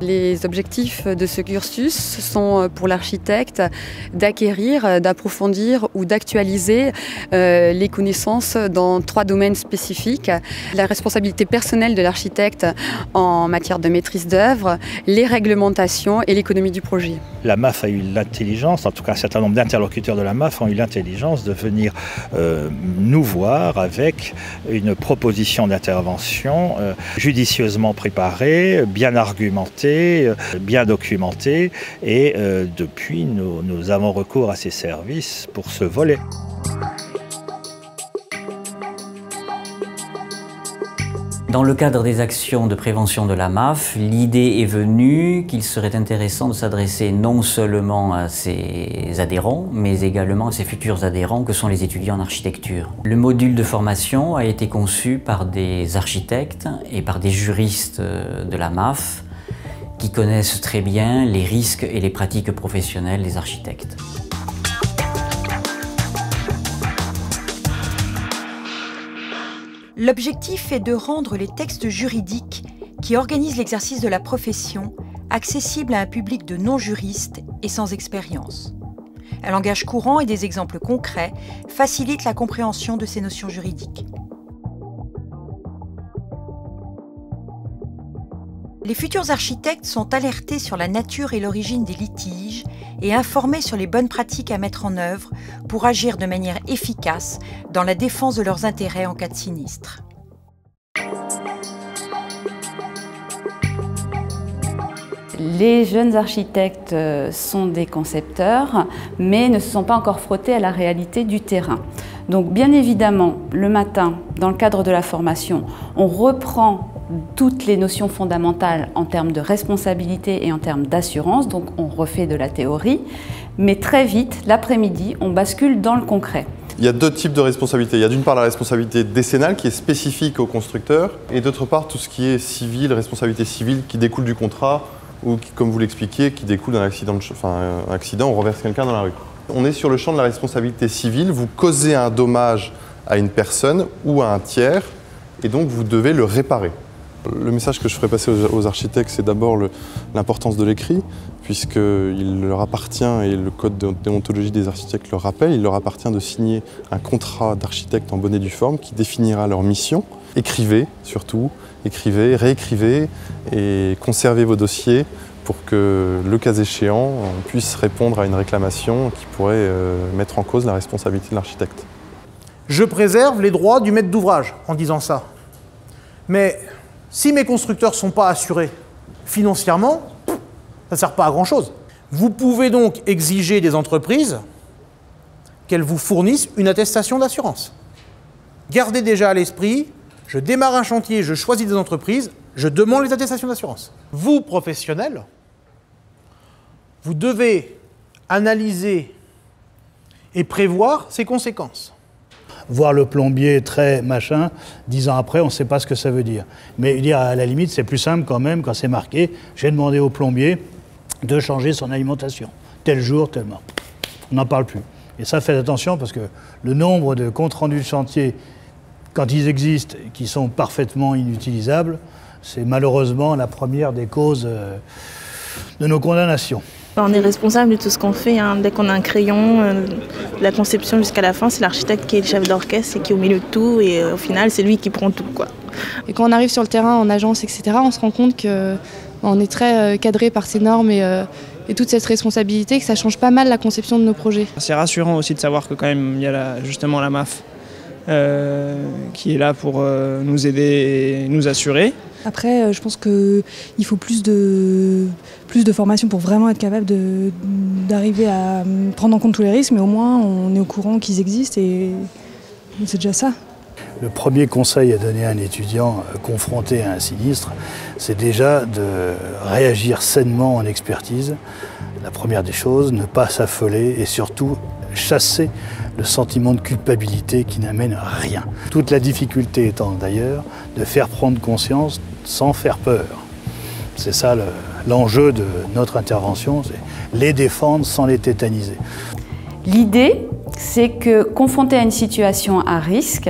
Les objectifs de ce cursus sont pour l'architecte d'acquérir, d'approfondir ou d'actualiser les connaissances dans 3 domaines spécifiques. La responsabilité personnelle de l'architecte en matière de maîtrise d'œuvre, les réglementations et l'économie du projet. La MAF a eu l'intelligence, en tout cas un certain nombre d'interlocuteurs de la MAF ont eu l'intelligence de venir nous voir avec une proposition d'intervention judicieusement préparée, bien argumentée, bien documenté et depuis nous avons recours à ces services pour ce volet. Dans le cadre des actions de prévention de la MAF, l'idée est venue qu'il serait intéressant de s'adresser non seulement à ses adhérents, mais également à ses futurs adhérents que sont les étudiants en architecture. Le module de formation a été conçu par des architectes et par des juristes de la MAF qui connaissent très bien les risques et les pratiques professionnelles des architectes. L'objectif est de rendre les textes juridiques qui organisent l'exercice de la profession accessibles à un public de non-juristes et sans expérience. Un langage courant et des exemples concrets facilitent la compréhension de ces notions juridiques. Les futurs architectes sont alertés sur la nature et l'origine des litiges et informés sur les bonnes pratiques à mettre en œuvre pour agir de manière efficace dans la défense de leurs intérêts en cas de sinistre. Les jeunes architectes sont des concepteurs, mais ne se sont pas encore frottés à la réalité du terrain. Donc bien évidemment, le matin, dans le cadre de la formation, on reprend toutes les notions fondamentales en termes de responsabilité et en termes d'assurance, donc on refait de la théorie, mais très vite, l'après-midi, on bascule dans le concret. Il y a 2 types de responsabilités. Il y a d'une part la responsabilité décennale qui est spécifique au constructeur et d'autre part tout ce qui est civil, responsabilité civile qui découle du contrat ou qui, comme vous l'expliquiez, qui découle d'un accident, un accident, on renverse quelqu'un dans la rue. On est sur le champ de la responsabilité civile, vous causez un dommage à une personne ou à un tiers et donc vous devez le réparer. Le message que je ferai passer aux architectes, c'est d'abord l'importance de l'écrit, puisqu'il leur appartient, et le code de déontologie des architectes le rappelle, il leur appartient de signer un contrat d'architecte en bonne et due forme qui définira leur mission. Écrivez surtout, écrivez, réécrivez et conservez vos dossiers pour que, le cas échéant, on puisse répondre à une réclamation qui pourrait mettre en cause la responsabilité de l'architecte. Je préserve les droits du maître d'ouvrage en disant ça. Mais si mes constructeurs ne sont pas assurés financièrement, ça ne sert pas à grand-chose. Vous pouvez donc exiger des entreprises qu'elles vous fournissent une attestation d'assurance. Gardez déjà à l'esprit, je démarre un chantier, je choisis des entreprises, je demande les attestations d'assurance. Vous, professionnels, vous devez analyser et prévoir ses conséquences. Voir le plombier très machin, 10 ans après, on ne sait pas ce que ça veut dire. Mais dire à la limite, c'est plus simple quand même, quand c'est marqué, j'ai demandé au plombier de changer son alimentation. Tel jour, tellement. On n'en parle plus. Et ça, faites attention parce que le nombre de comptes rendus de chantier, quand ils existent, qui sont parfaitement inutilisables, c'est malheureusement la première des causes de nos condamnations. On est responsable de tout ce qu'on fait, hein. Dès qu'on a un crayon, de la conception jusqu'à la fin, c'est l'architecte qui est le chef d'orchestre et qui est au milieu de tout et au final c'est lui qui prend tout, quoi. Et quand on arrive sur le terrain, en agence, etc., on se rend compte qu'on est très cadré par ces normes et toute cette responsabilité, que ça change pas mal la conception de nos projets. C'est rassurant aussi de savoir que quand même il y a justement la MAF qui est là pour nous aider et nous assurer. Après, je pense qu'il faut plus de formation pour vraiment être capable d'arriver à prendre en compte tous les risques, mais au moins on est au courant qu'ils existent et c'est déjà ça. Le premier conseil à donner à un étudiant confronté à un sinistre, c'est déjà de réagir sainement en expertise. La première des choses, ne pas s'affoler et surtout chasser le sentiment de culpabilité qui n'amène rien. Toute la difficulté étant d'ailleurs de faire prendre conscience sans faire peur. C'est ça l'enjeu de notre intervention, c'est les défendre sans les tétaniser. L'idée, c'est que, confrontés à une situation à risque,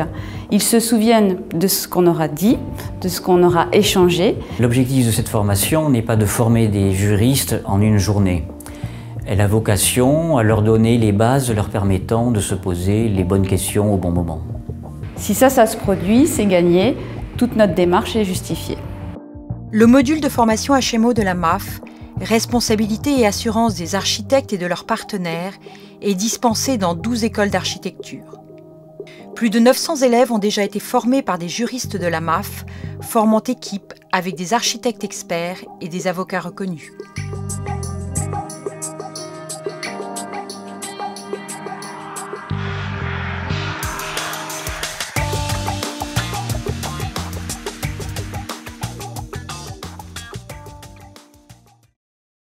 ils se souviennent de ce qu'on aura dit, de ce qu'on aura échangé. L'objectif de cette formation n'est pas de former des juristes en une journée. Elle a vocation à leur donner les bases leur permettant de se poser les bonnes questions au bon moment. Si ça se produit, c'est gagné, toute notre démarche est justifiée. Le module de formation HMO de la MAF, responsabilité et assurance des architectes et de leurs partenaires, est dispensé dans 12 écoles d'architecture. Plus de 900 élèves ont déjà été formés par des juristes de la MAF, formant équipe avec des architectes experts et des avocats reconnus.